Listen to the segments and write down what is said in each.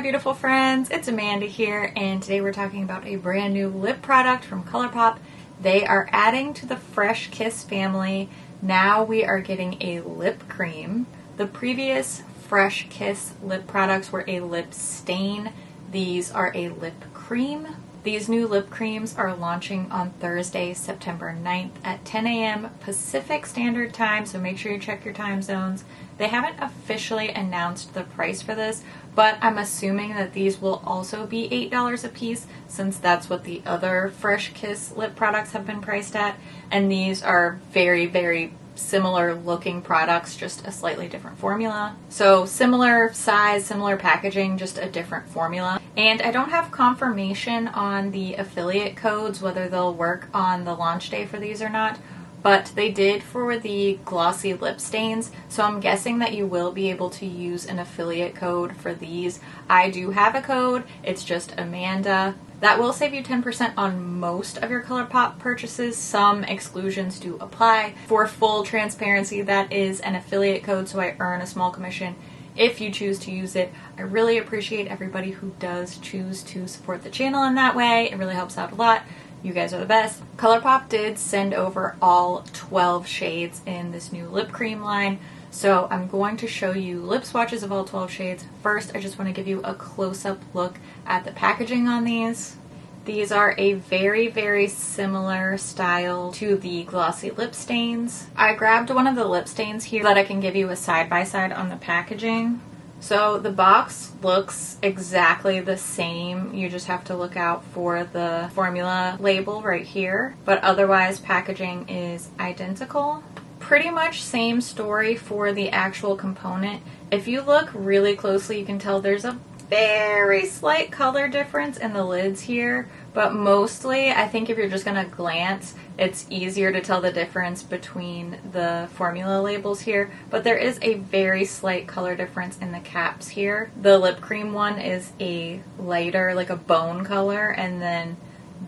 beautiful friends, it's Amanda here, and today we're talking about a brand new lip product from ColourPop. They are adding to the Fresh Kiss family. Now we are getting a lip cream. The previous Fresh Kiss lip products were a lip stain. These are a lip cream. These new lip creams are launching on Thursday, September 9th at 10 a.m. Pacific Standard Time, so make sure you check your time zones. They haven't officially announced the price for this, but I'm assuming that these will also be $8 a piece, since that's what the other Fresh Kiss lip products have been priced at, and these are very, very similar looking products, just a slightly different formula. So similar size, similar packaging, just a different formula. And I don't have confirmation on the affiliate codes, whether they'll work on the launch day for these or not, but they did for the glossy lip stains, so I'm guessing that you will be able to use an affiliate code for these. I do have a code, it's just Amanda. That will save you 10% on most of your ColourPop purchases. Some exclusions do apply. For full transparency, that is an affiliate code, so I earn a small commission if you choose to use it. I really appreciate everybody who does choose to support the channel in that way. It really helps out a lot. You guys are the best. ColourPop did send over all 12 shades in this new lip cream line. So I'm going to show you lip swatches of all 12 shades. First, I just want to give you a close-up look at the packaging on these. These are a very, very similar style to the glossy lip stains. I grabbed one of the lip stains here so that I can give you a side-by-side on the packaging. So the box looks exactly the same. You just have to look out for the formula label right here. But otherwise, packaging is identical. Pretty much same story for the actual component. If you look really closely, you can tell there's a very slight color difference in the lids here, but mostly I think if you're just gonna glance, it's easier to tell the difference between the formula labels here, but there is a very slight color difference in the caps here. The lip cream one is a lighter, like a bone color, and then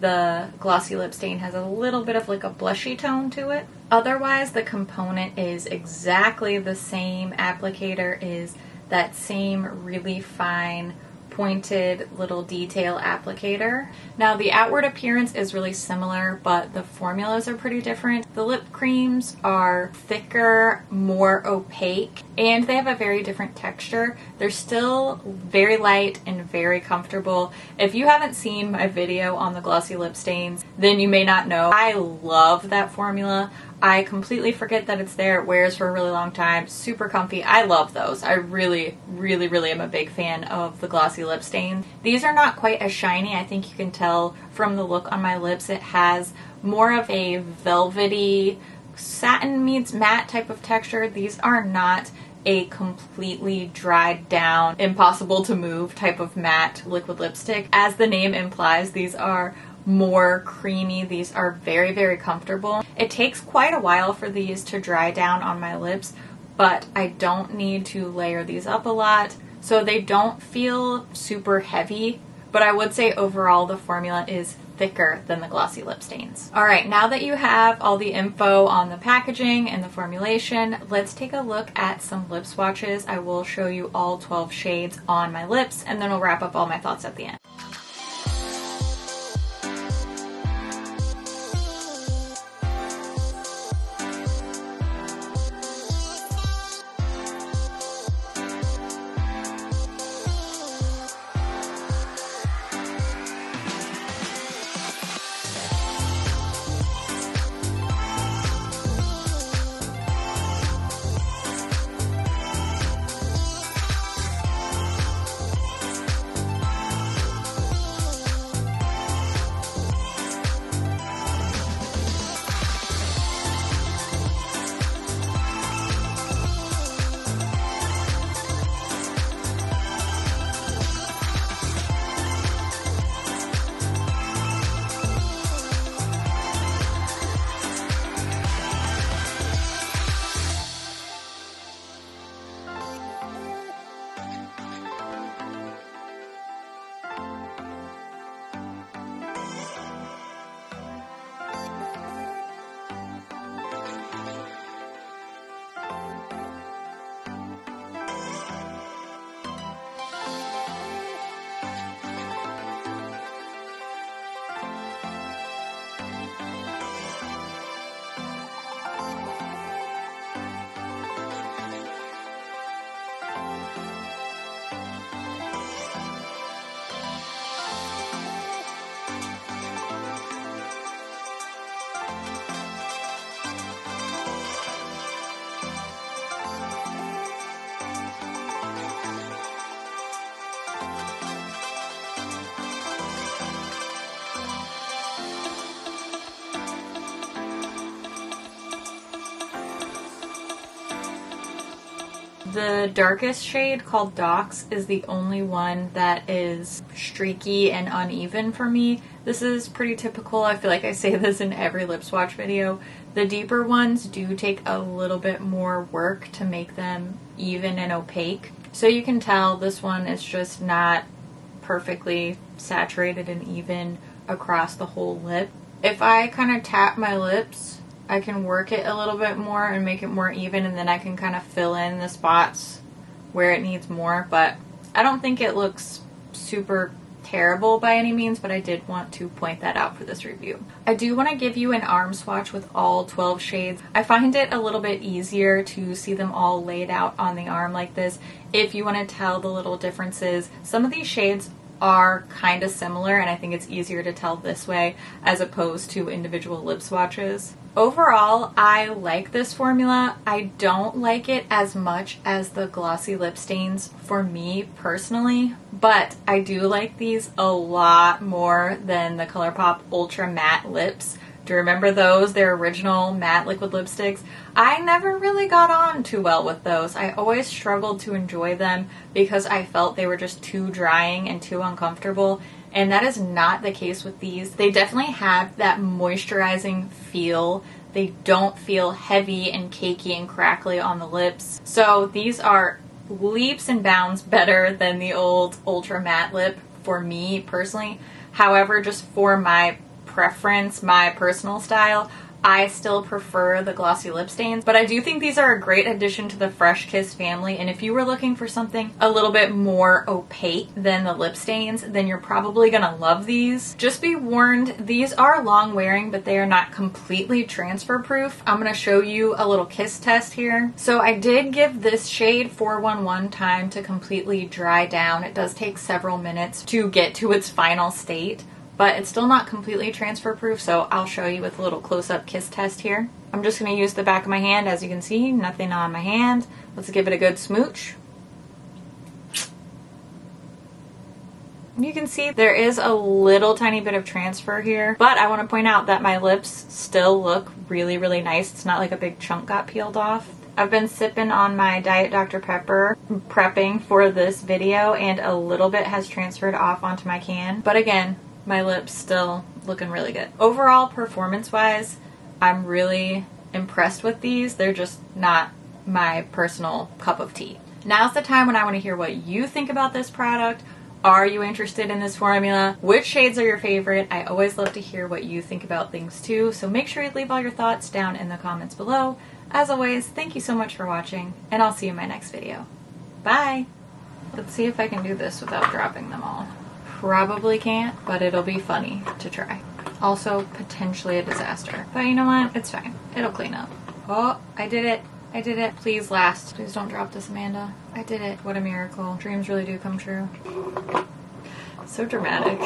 the glossy lip stain has a little bit of like a blushy tone to it. Otherwise, the component is exactly the same. Applicator is that same really fine pointed little detail applicator. Now the outward appearance is really similar, but the formulas are pretty different. The lip creams are thicker, more opaque, and they have a very different texture. They're still very light and very comfortable. If you haven't seen my video on the glossy lip stains, then you may not know. I love that formula. I completely forget that it's there. It wears for a really long time. Super comfy. I love those. I really, really, really am a big fan of the glossy lip stain. These are not quite as shiny. I think you can tell from the look on my lips. It has more of a velvety, satin meets matte type of texture. These are not a completely dried down, impossible to move type of matte liquid lipstick. As the name implies, these are more creamy. These are very, very comfortable. It takes quite a while for these to dry down on my lips, but I don't need to layer these up a lot, so they don't feel super heavy, but I would say overall the formula is thicker than the glossy lip stains. Alright, now that you have all the info on the packaging and the formulation, let's take a look at some lip swatches. I will show you all 12 shades on my lips, and then we'll wrap up all my thoughts at the end. The darkest shade, called Docs, is the only one that is streaky and uneven for me. This is pretty typical. I feel like I say this in every lip swatch video. The deeper ones do take a little bit more work to make them even and opaque. So you can tell this one is just not perfectly saturated and even across the whole lip. If I kind of tap my lips, I can work it a little bit more and make it more even, and then I can kind of fill in the spots where it needs more. But I don't think it looks super terrible by any means, but I did want to point that out for this review. I do want to give you an arm swatch with all 12 shades. I find it a little bit easier to see them all laid out on the arm like this if you want to tell the little differences. Some of these shades are kind of similar, and I think it's easier to tell this way as opposed to individual lip swatches. Overall, I like this formula. I don't like it as much as the glossy lip stains for me personally, but I do like these a lot more than the ColourPop Ultra Matte Lips. Do you remember those? Their original matte liquid lipsticks? I never really got on too well with those. I always struggled to enjoy them because I felt they were just too drying and too uncomfortable, and that is not the case with these. They definitely have that moisturizing feel. They don't feel heavy and cakey and crackly on the lips. So these are leaps and bounds better than the old Ultra Matte Lip for me personally. However, just for my preference, my personal style, I still prefer the glossy lip stains, but I do think these are a great addition to the Fresh Kiss family, and if you were looking for something a little bit more opaque than the lip stains, then you're probably gonna love these. Just be warned, these are long wearing, but they are not completely transfer proof. I'm gonna show you a little kiss test here. So I did give this shade 411 time to completely dry down. It does take several minutes to get to its final state, but it's still not completely transfer proof, so I'll show you with a little close-up kiss test here. I'm just going to use the back of my hand. As you can see, nothing on my hand. Let's give it a good smooch. You can see there is a little tiny bit of transfer here, but I want to point out that my lips still look really, really nice. It's not like a big chunk got peeled off. I've been sipping on my Diet Dr. Pepper, prepping for this video, and a little bit has transferred off onto my can. But again, my lips still looking really good. Overall, performance-wise, I'm really impressed with these. They're just not my personal cup of tea. Now's the time when I want to hear what you think about this product. Are you interested in this formula? Which shades are your favorite? I always love to hear what you think about things too, so make sure you leave all your thoughts down in the comments below. As always, thank you so much for watching, and I'll see you in my next video. Bye! Let's see if I can do this without dropping them all. Probably can't, but it'll be funny to try. Also, potentially a disaster. But you know what? It's fine. It'll clean up. Oh, I did it. I did it. Please last. Please don't drop this, Amanda. I did it. What a miracle. Dreams really do come true. So dramatic.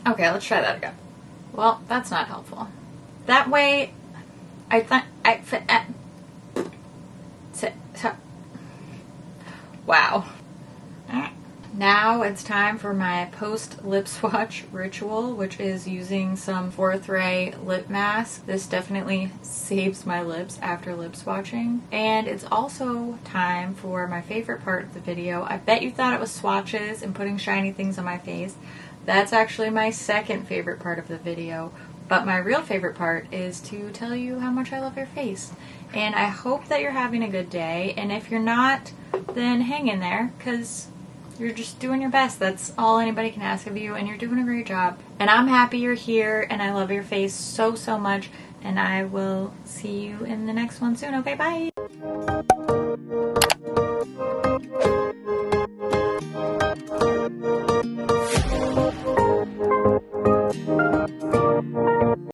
Okay, let's try that again. Well, that's not helpful. That way, wow. Now it's time for my post lip swatch ritual, which is using some 4th Ray lip mask. This definitely saves my lips after lip swatching. And it's also time for my favorite part of the video. I bet you thought it was swatches and putting shiny things on my face. That's actually my second favorite part of the video. But my real favorite part is to tell you how much I love your face. And I hope that you're having a good day. And if you're not, then hang in there, because you're just doing your best. That's all anybody can ask of you, and you're doing a great job. And I'm happy you're here, and I love your face so, so much. And I will see you in the next one soon. Okay, bye!